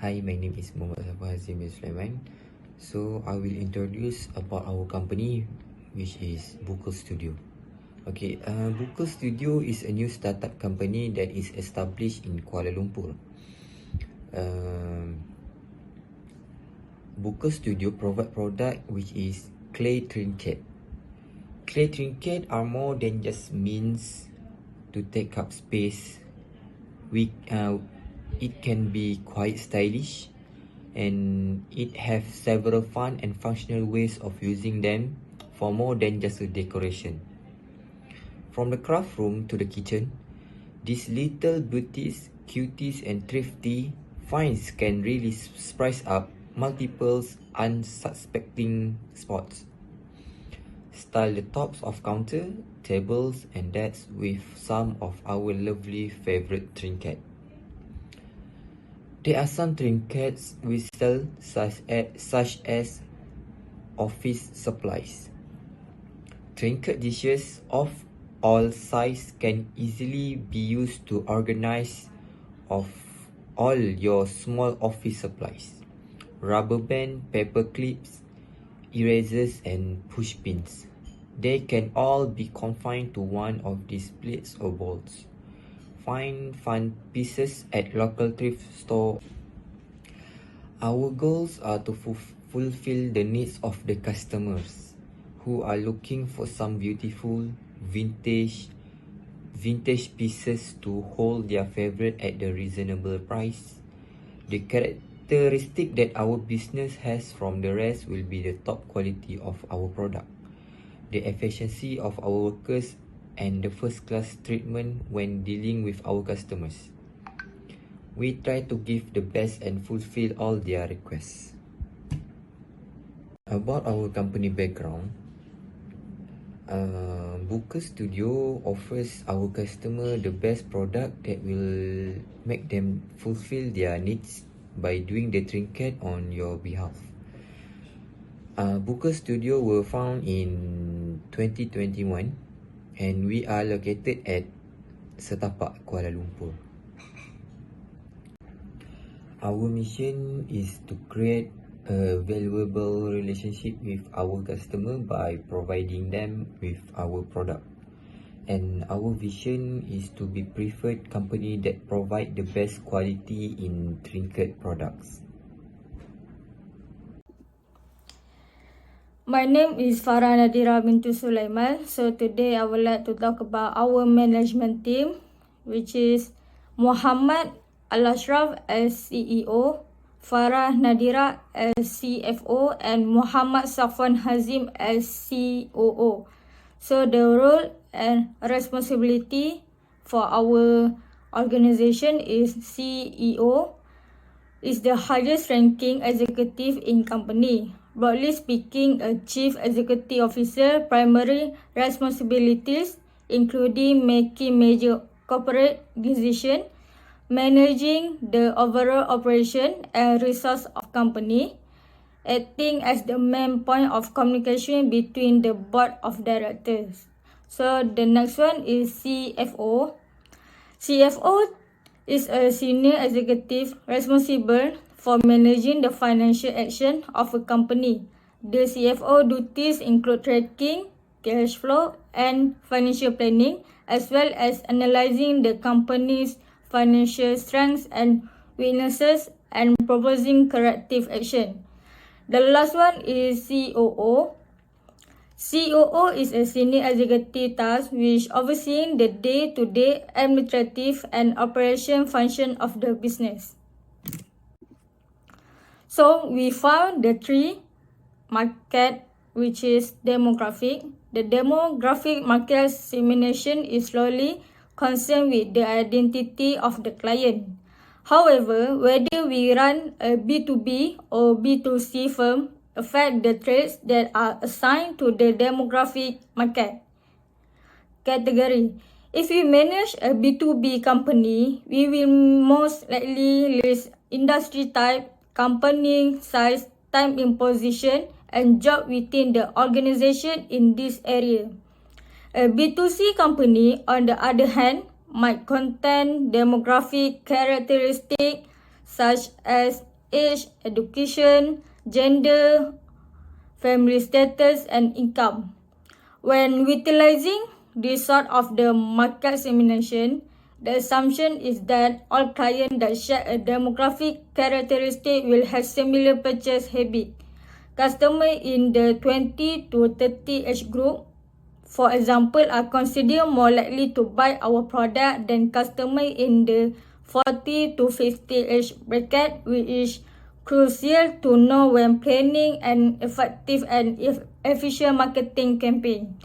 Hi, my name is HAZIM SULAIMAN. So I will introduce about our company, which is Unikl Studio. Okay, Unikl Studio is a new startup company that is established in Kuala Lumpur. Unikl Studio provide product which is clay trinket. Clay trinket are more than just means to take up space. It can be quite stylish, and it have several fun and functional ways of using them for more than just a decoration. From the craft room to the kitchen, these little beauties, cuties and thrifty finds can really spice up multiple unsuspecting spots. Style the tops of counter, tables and desks with some of our lovely favorite trinket. There are some trinkets we sell such as office supplies. Trinket dishes of all sizes can easily be used to organize of all your small office supplies. Rubber band, paper clips, erasers and push pins. They can all be confined to one of these plates or bowls. Find fun pieces at local thrift store. Our goals are to fulfill the needs of the customers who are looking for some beautiful vintage pieces to hold their favorite at a reasonable price. The characteristic that our business has from the rest will be the top quality of our product, the efficiency of our workers, and the first-class treatment when dealing with our customers. We try to give the best and fulfill all their requests. About our company background, Unikl Studio offers our customer the best product that will make them fulfill their needs by doing the trinket on your behalf. Unikl Studio were found in 2021 and we are located at Setapak, Kuala Lumpur. Our mission is to create a valuable relationship with our customer by providing them with our product. And our vision is to be preferred company that provide the best quality in trinket products. My name is Farah Nadirah binti Sulaiman. So today I would like to talk about our management team, which is Muhammad ASRAF as CEO, Farah Nadirah as CFO, and Muhammad SAFWAN HAZIM as COO. So the role and responsibility for our organization is CEO is the highest ranking executive in company. Broadly speaking, a chief executive officer primary responsibilities including making major corporate decisions, managing the overall operation and resource of company, acting as the main point of communication between the board of directors. So the next one is CFO. CFO is a senior executive responsible for managing the financial action of a company. The CFO duties include tracking, cash flow, and financial planning, as well as analyzing the company's financial strengths and weaknesses and proposing corrective action. The last one is COO. COO is a senior executive task which overseeing the day-to-day administrative and operation function of the business. So we found the three market, which is demographic. The demographic market segmentation is slowly concerned with the identity of the client. However, whether we run a B2B or B2C firm affect the traits that are assigned to the demographic market category. If we manage a B2B company, we will most likely list industry type, company size, time in position, and job within the organization in this area. A B2C company, on the other hand, might contain demographic characteristics such as age, education, gender, family status, and income. When utilizing this sort of the market segmentation, the assumption is that all clients that share a demographic characteristic will have similar purchase habit. Customers in the 20 to 30 age group, for example, are considered more likely to buy our product than customers in the 40 to 50 age bracket, which is crucial to know when planning an effective and efficient marketing campaign.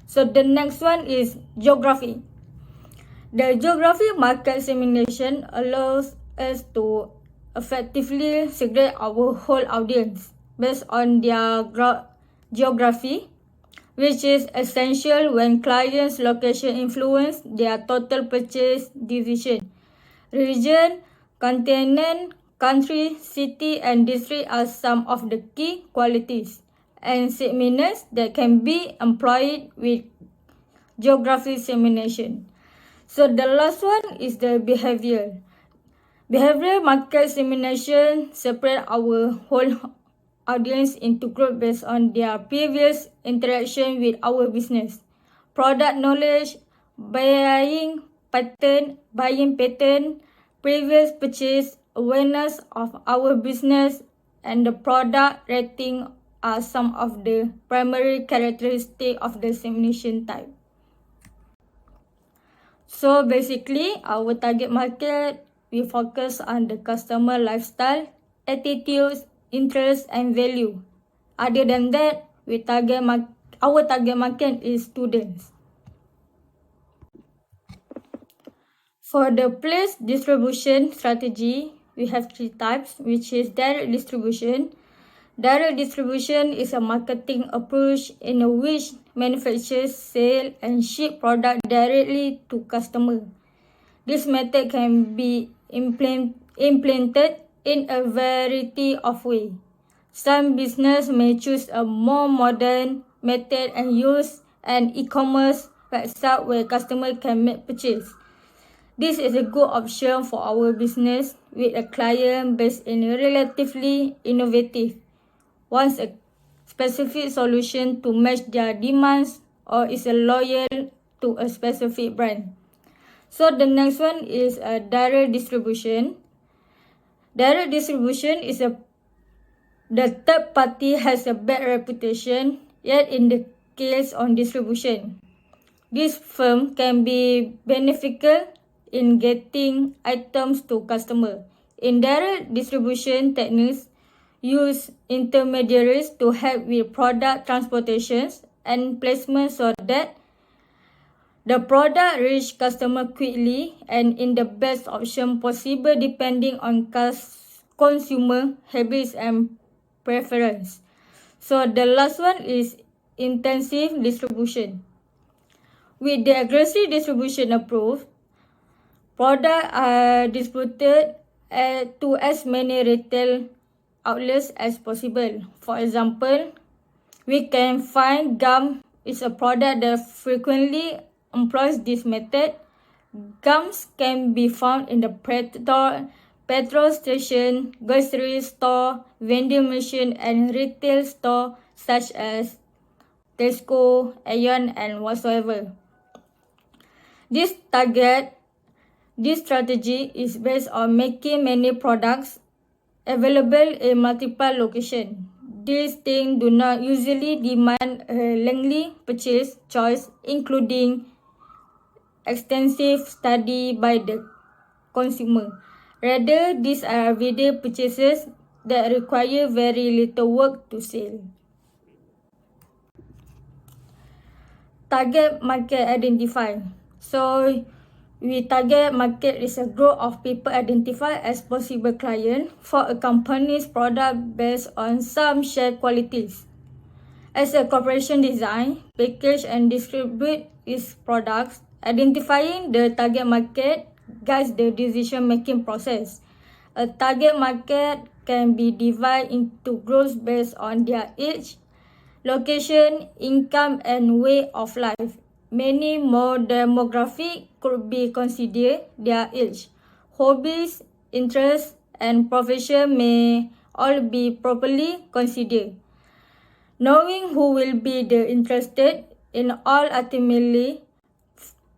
So the next one is geography. The geographic market segmentation allows us to effectively segregate our whole audience based on their geography, which is essential when clients' location influence their total purchase decision. Region, continent, country, city, and district are some of the key qualities and segments that can be employed with geographic segmentation. So the last one is the behavior. Behavioral market segmentation separate our whole audience into groups based on their previous interaction with our business, product knowledge, buying pattern, previous purchase, awareness of our business, and the product rating are some of the primary characteristics of the segmentation type. So basically, our target market, we focus on the customer lifestyle, attitudes, interests, and value. Other than that, our target market is students. For the place distribution strategy, we have 3 types, which is direct distribution. Direct distribution is a marketing approach in which manufacturers sell and ship product directly to customers. This method can be implemented in a variety of ways. Some business may choose a more modern method and use an e-commerce website where customers can make purchase. This is a good option for our business with a client base in relatively innovative, wants a specific solution to match their demands, or is loyal to a specific brand. So the next one is a direct distribution. Direct distribution is the third party has a bad reputation, yet in the case on distribution, this firm can be beneficial in getting items to customer. In direct distribution techniques, use intermediaries to help with product transportations and placement so that the product reach customer quickly and in the best option possible depending on consumer habits and preference. So the last one is intensive distribution. With the aggressive distribution approach, products are distributed to as many retail outlets as possible. For example, we can find gum is a product that frequently employs this method. Gums can be found in the petrol station, grocery store, vending machine, and retail store such as Tesco, Aeon, and whatsoever. This strategy is based on making many products available in multiple locations. These things do not usually demand a lengthy purchase choice, including extensive study by the consumer. Rather, these are everyday purchases that require very little work to sell. Target market identified. So, we target market is a group of people identified as possible clients for a company's product based on some shared qualities. As a corporation design, package and distribute its products, identifying the target market guides the decision-making process. A target market can be divided into groups based on their age, location, income, and way of life. Many more demographics could be considered: their age, hobbies, interests, and profession may all be properly considered. Knowing who will be the interested in all ultimately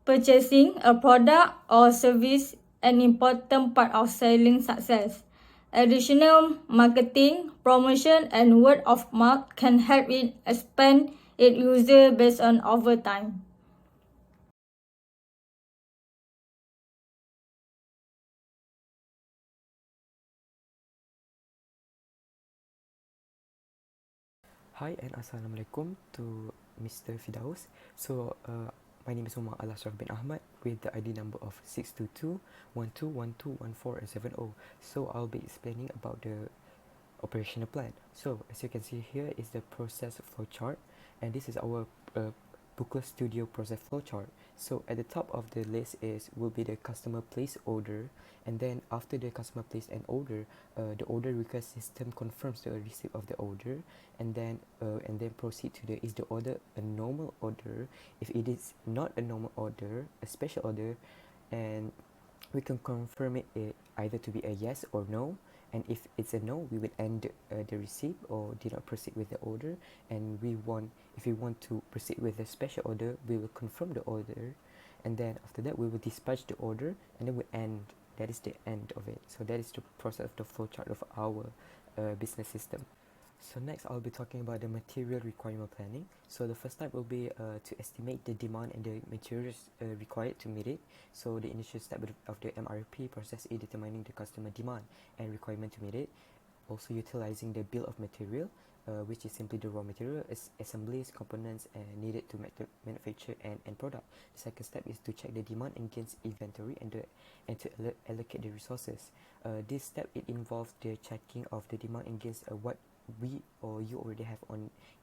purchasing a product or service an important part of selling success. Additional marketing, promotion, and word of mouth can help it expand its user base on over time. Hi and Assalamualaikum to Mr. Fidaus. My name is Umar Al-Asraf bin Ahmad with the ID number of 622-1212-1470. So I'll be explaining about the operational plan. So as you can see here is the process flow chart, and this is our Booker Studio process flow chart. So at the top of the list will be the customer place order, and then after the customer place an order, the order request system confirms the receipt of the order, and then proceed to the is the order a normal order. If it is not a normal order, a special order, and we can confirm it either to be a yes or no. And if it's a no, we will end the receipt or did not proceed with the order. And if we want to proceed with the special order, we will confirm the order, and then after that we will dispatch the order, and then we end. That is the end of it. So that is the process of the flowchart of our business system. So next I'll be talking about the material requirement planning. So the first step will be to estimate the demand and the materials required to meet it. So the initial step of the MRP process is determining the customer demand and requirement to meet it. Also utilizing the bill of material, which is simply the raw material, assemblies, components needed to manufacture and end product. The second step is to check the demand against inventory and to allocate the resources. This step it involves the checking of the demand against what we or you already have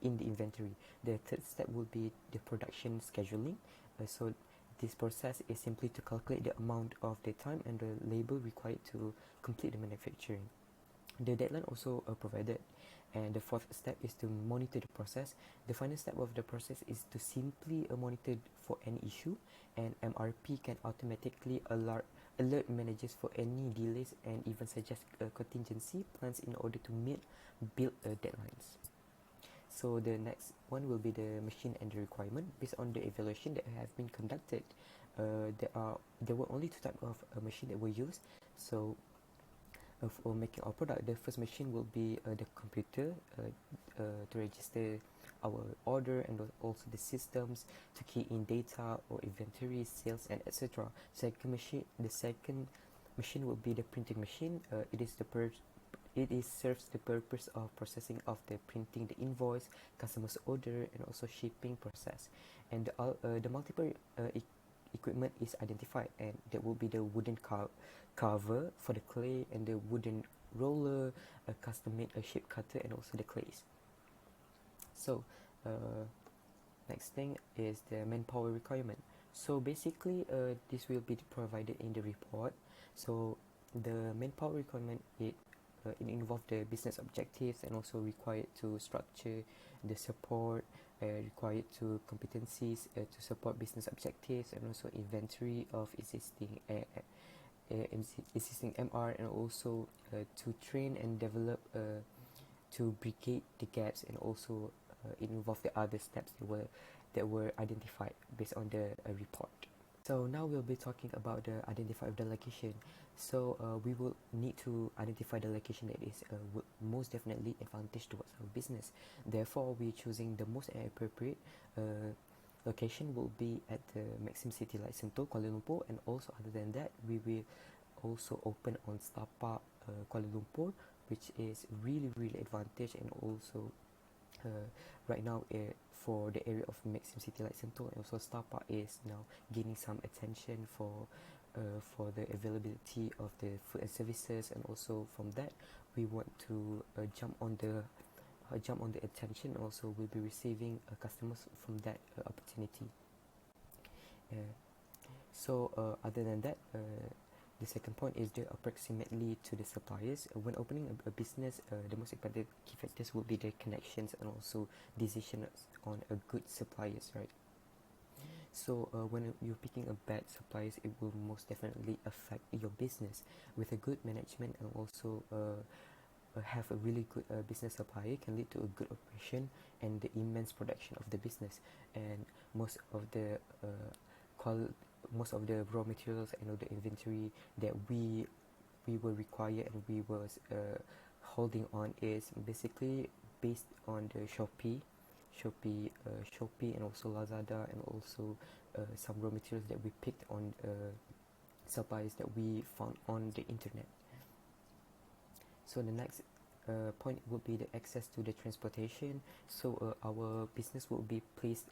in the inventory. The third step will be the production scheduling. So this process is simply to calculate the amount of the time and the labor required to complete the manufacturing. The deadline also provided. And the fourth step is to monitor the process. The final step of the process is to simply monitor for any issue, and MRP can automatically alert managers for any delays and even suggest contingency plans in order to meet build deadlines. So the next one will be the machine and the requirement. Based on the evaluation that have been conducted, there were only two types of machine that were used. So for making our product, the first machine will be the computer to register our order, and also the systems to key in data or inventory, sales, and etc. The second machine will be the printing machine. It serves the purpose of processing of the printing the invoice, customer's order, and also shipping process. And the multiple equipment is identified, and that will be the wooden cover for the clay, and the wooden roller, a custom made shape cutter, and also the clays. So next thing is the manpower requirement. So basically this will be provided in the report. So the manpower requirement it involves the business objectives, and also required to structure the support, required to competencies to support business objectives, and also inventory of existing MR, and also to train and develop to brigade the gaps, and also it involved the other steps that were identified based on the report. So now we'll be talking about the identify of the location. So we will need to identify the location that is most definitely advantage towards our business. Therefore, we're choosing the most appropriate location will be at the Maxim City like Sentul, Kuala Lumpur, and also other than that, we will also open on Star Park Kuala Lumpur, which is really advantage, and also right now for the area of Maxim City like Sentul and also Star Park is now gaining some attention for the availability of the food and services, and also from that we want to jump on the attention. Also we'll be receiving customers from that opportunity. Other than that, the second point is the approximately to the suppliers. When opening a business, the most important key factors will be the connections and also decisions on a good suppliers, right? So when you're picking a bad suppliers, it will most definitely affect your business. With a good management and also have a really good business supplier can lead to a good operation and the immense production of the business. And most of the most of the raw materials and the inventory that we will require and we was holding on is basically based on the Shopee and also Lazada, and also some raw materials that we picked on suppliers that we found on the internet. So the next point would be the access to the transportation. So our business will be placed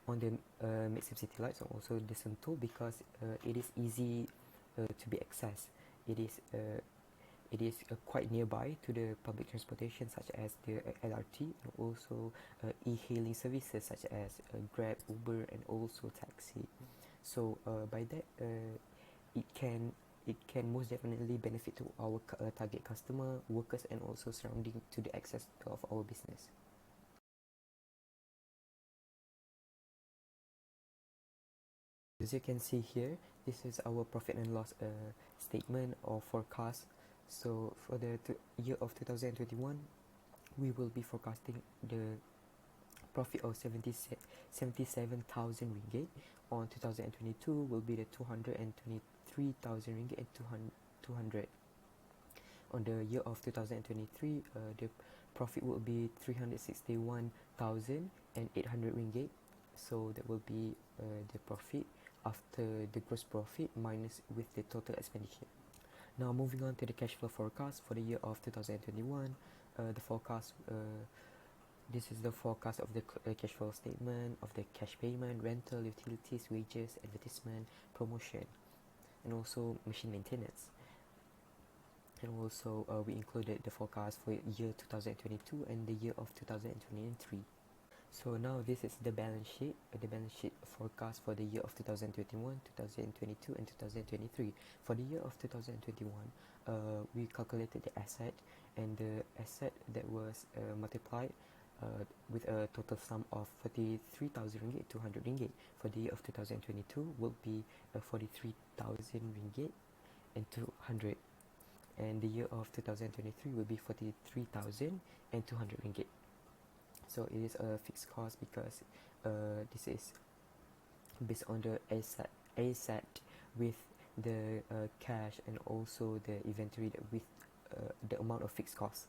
on the Maxim City Lights and also the Sentul, because it is easy to be accessed. It is quite nearby to the public transportation such as the LRT, and also e-hailing services such as Grab, Uber, and also taxi. So by that it can most definitely benefit to our target customer, workers, and also surrounding to the access of our business. As you can see here, this is our profit and loss statement or forecast. So for the year of 2021, we will be forecasting the profit of 77,000 ringgit. On 2022 will be the 223,000 ringgit and 200. On the year of 2023, the profit will be 361,800 ringgit. So that will be the profit after the gross profit minus with the total expenditure. Now moving on to the cash flow forecast for the year of 2021. The forecast, this is the forecast of the cash flow statement of the cash payment, rental, utilities, wages, advertisement, promotion, and also machine maintenance. And also we included the forecast for year 2022 and the year of 2023. So now this is the balance sheet forecast for the year of 2021, 2022, and 2023. For the year of 2021, we calculated the asset, and the asset that was multiplied with a total sum of 43,000 ringgit, 200 ringgit. For the year of 2022 will be 43,000 ringgit and 200. And the year of 2023 will be 43,000 and 200 ringgit. So it is a fixed cost because this is based on the asset with the cash and also the inventory that with the amount of fixed cost.